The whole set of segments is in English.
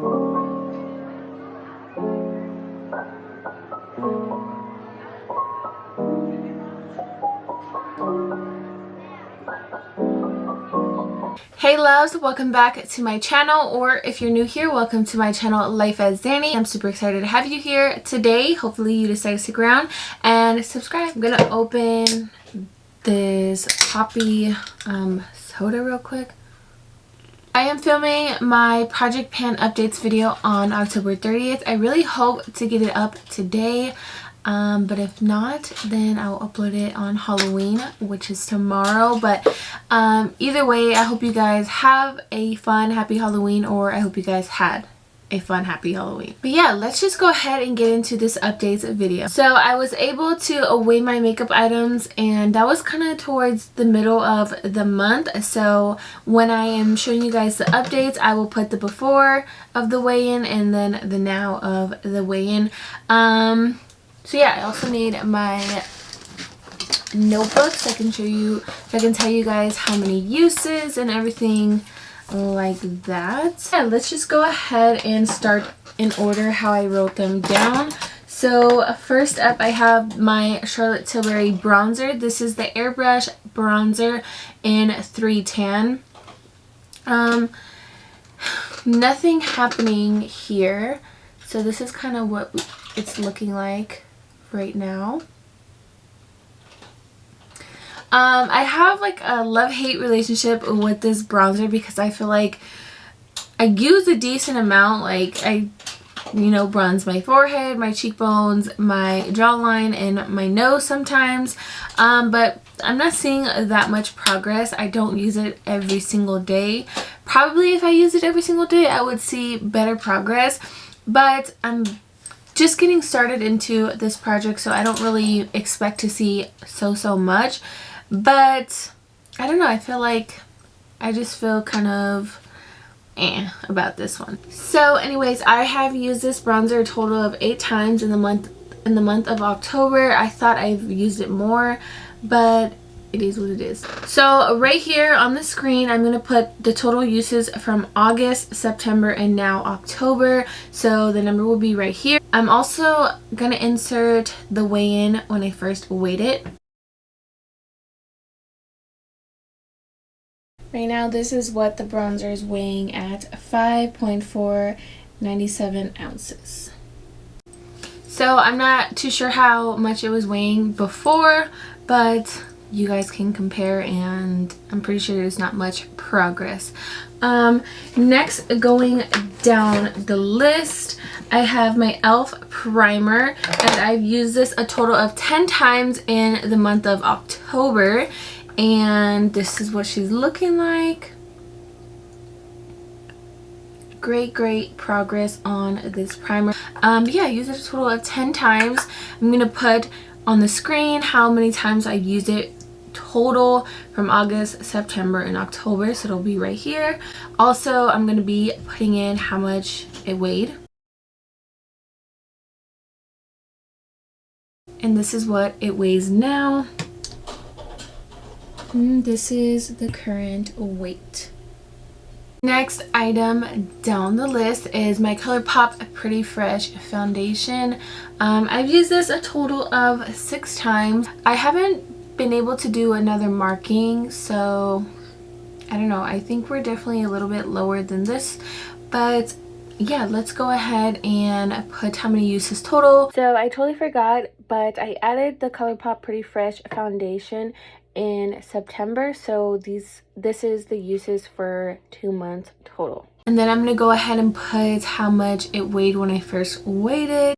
Hey loves, welcome back to my channel, or if you're new here, welcome to my channel Life as Danny. I'm super excited to have you here today. Hopefully you decide to stick around and subscribe. I'm gonna open this Poppi soda real quick. I am filming my Project Pan updates video on October 30th. I really hope to get it up today. But if not, then I'll upload it on Halloween, which is tomorrow. But either way, I hope you guys have a fun, happy Halloween, or I hope you guys had a fun, happy Halloween. But yeah, let's just go ahead and get into this updates video. So I was able to weigh my makeup items, and that was kind of towards the middle of the month. So when I am showing you guys the updates, I will put the before of the weigh-in and then the now of the weigh-in. So yeah, I also need my notebooks. I can show you, so I can tell you guys how many uses and everything like that. Yeah, let's just go ahead and start in order how I wrote them down. So first up, I have my Charlotte Tilbury bronzer. This is the Airbrush bronzer in 310. Nothing happening here. So this is kind of what it's looking like right now. I have like a love-hate relationship with this bronzer because I feel like I use a decent amount. Like I bronze my forehead, my cheekbones, my jawline, and my nose sometimes. But I'm not seeing that much progress. I don't use it every single day. Probably if I use it every single day, I would see better progress. But I'm just getting started into this project, so I don't really expect to see so much. But I don't know, I feel like I just feel kind of about this one. So anyways, I have used this bronzer a total of 8 times in the month of October. I thought I've used it more, but it is what it is. So right here on the screen, I'm going to put the total uses from August, September, and now October. So the number will be right here. I'm also going to insert the weigh-in when I first weighed it. Right now, this is what the bronzer is weighing at 5.497 ounces. So I'm not too sure how much it was weighing before, but you guys can compare, and I'm pretty sure there's not much progress. Next, going down the list, I have my e.l.f. primer, and I've used this a total of 10 times in the month of October, and this is what she's looking like. Great progress on this primer. Yeah, I used it a total of 10 times. I'm gonna put on the screen how many times I used it total from August, September, and October, so it'll be right here. Also, I'm going to be putting in how much it weighed, and this is what it weighs now. This is the current weight. Next item down the list is my ColourPop Pretty Fresh foundation. I've used this a total of 6 times. I haven't been able to do another marking, so I don't know. I think we're definitely a little bit lower than this, but yeah, let's go ahead and put how many uses total. So I totally forgot, but I added the ColourPop Pretty Fresh foundation in September, so this is the uses for 2 months total. And then I'm gonna go ahead and put how much it weighed when I first weighed it.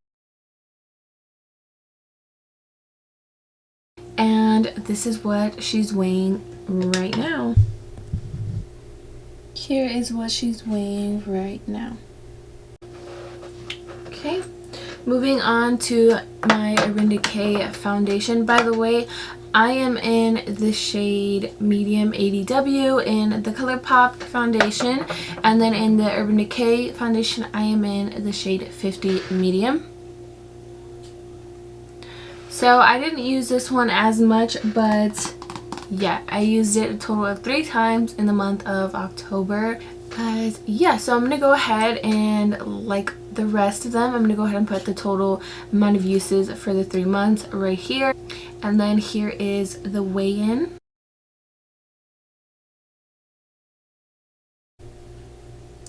And this is what she's weighing right now. Here is what she's weighing right now. Okay, moving on to my Urban Decay foundation. By the way, I am in the shade Medium 80W in the ColourPop foundation, and then in the Urban Decay foundation, I am in the shade 50 Medium. So I didn't use this one as much, but yeah, I used it a total of 3 times in the month of October. But yeah, so I'm gonna go ahead and, like the rest of them, I'm gonna go ahead and put the total amount of uses for the 3 months right here. And then here is the weigh-in.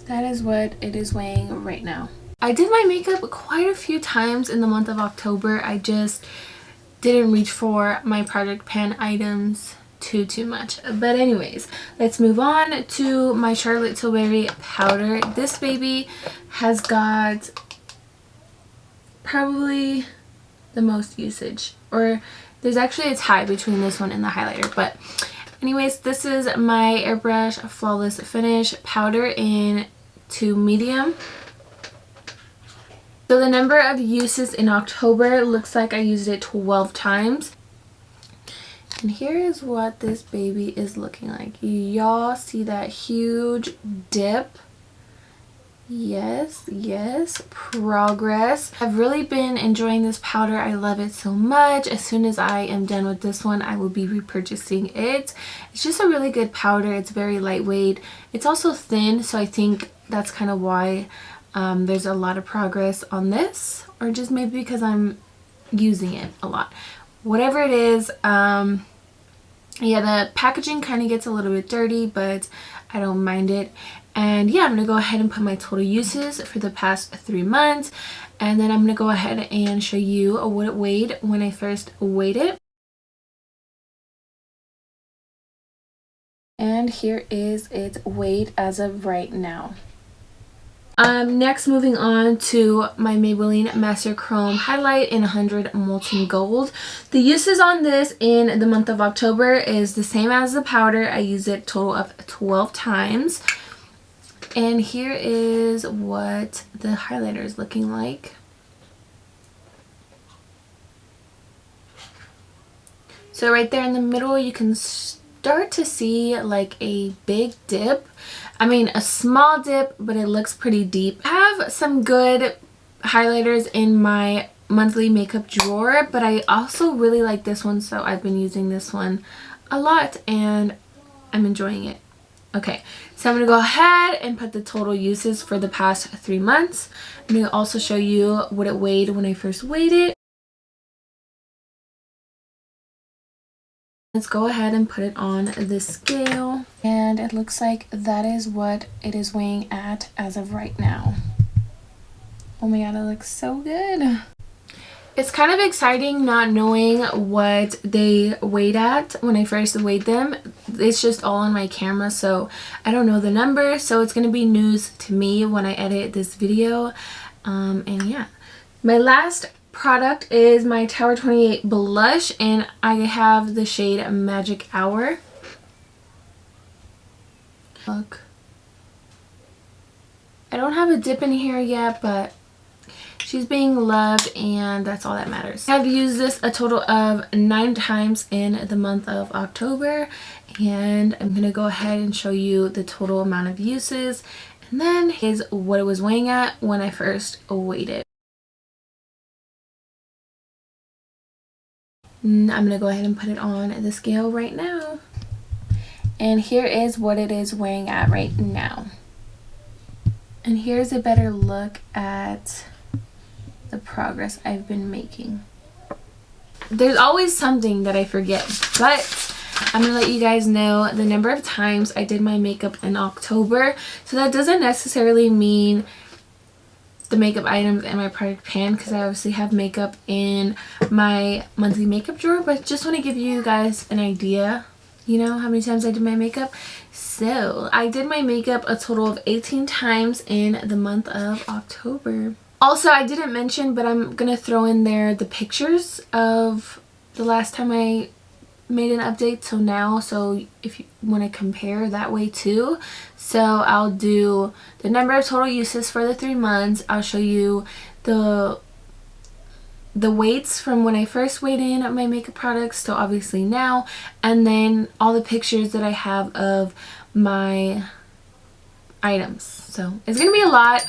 That is what it is weighing right now. I did my makeup quite a few times in the month of October. I just didn't reach for my Project Pan items too much. But anyways, let's move on to my Charlotte Tilbury powder. This baby has got probably the most usage, or there's actually a tie between this one and the highlighter. But anyways, this is my Airbrush Flawless Finish powder in 2 medium. So the number of uses in October looks like I used it 12 times. And here is what this baby is looking like. Y'all see that huge dip? Yes, yes, progress. I've really been enjoying this powder. I love it so much. As soon as I am done with this one, I will be repurchasing it. It's just a really good powder. It's very lightweight. It's also thin, so I think that's kind of why there's a lot of progress on this, or just maybe because I'm using it a lot. Whatever it is, yeah, the packaging kind of gets a little bit dirty, but I don't mind it. And yeah, I'm going to go ahead and put my total uses for the past 3 months. And then I'm going to go ahead and show you what it weighed when I first weighed it. And here is its weight as of right now. Next, moving on to my Maybelline Master Chrome Highlight in 100 Molten Gold. The uses on this in the month of October is the same as the powder. I used it a total of 12 times. And here is what the highlighter is looking like. So right there in the middle, you can start to see like a big dip. I mean, a small dip, but it looks pretty deep. I have some good highlighters in my monthly makeup drawer, but I also really like this one, so I've been using this one a lot and I'm enjoying it. Okay, so I'm going to go ahead and put the total uses for the past 3 months. I'm going to also show you what it weighed when I first weighed it. Let's go ahead and put it on the scale, and it looks like that is what it is weighing at as of right now. Oh my god, it looks so good. It's kind of exciting not knowing what they weighed at when I first weighed them. It's just all on my camera, so I don't know the number, so it's going to be news to me when I edit this video. And yeah, my last product is my Tower 28 blush, and I have the shade Magic Hour. Look, I don't have a dip in here yet, but she's being loved, and that's all that matters. I've used this a total of 9 times in the month of October, and I'm gonna go ahead and show you the total amount of uses, and then is what it was weighing at when I first weighed it. I'm gonna go ahead and put it on the scale right now. And here is what it is weighing at right now. And here's a better look at the progress I've been making. There's always something that I forget, but I'm gonna let you guys know the number of times I did my makeup in October. So that doesn't necessarily mean the makeup items in my Project Pan, because I obviously have makeup in my monthly makeup drawer, but just want to give you guys an idea, you know, how many times I did my makeup. So I did my makeup a total of 18 times in the month of October. Also, I didn't mention, but I'm gonna throw in there the pictures of the last time I made an update till now, so if you want to compare that way too. So I'll do the number of total uses for the 3 months. I'll show you the weights from when I first weighed in my makeup products to obviously now, and then all the pictures that I have of my items. So it's gonna be a lot.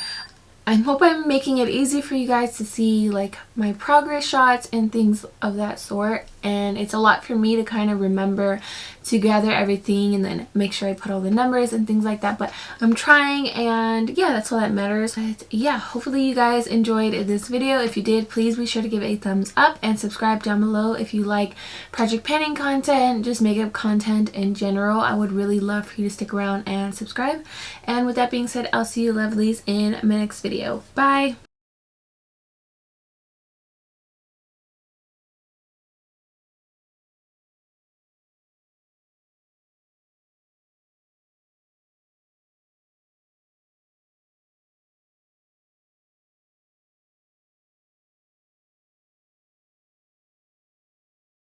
I hope I'm making it easy for you guys to see like my progress shots and things of that sort. and it's a lot for me to kind of remember to gather everything and then make sure I put all the numbers and things like that, but I'm trying, and yeah, that's all that matters. But yeah, hopefully you guys enjoyed this video. If you did, please be sure to give it a thumbs up and subscribe down below if you like project panning content, just makeup content in general. I would really love for you to stick around and subscribe. And with that being said, I'll see you lovelies in my next video. Bye!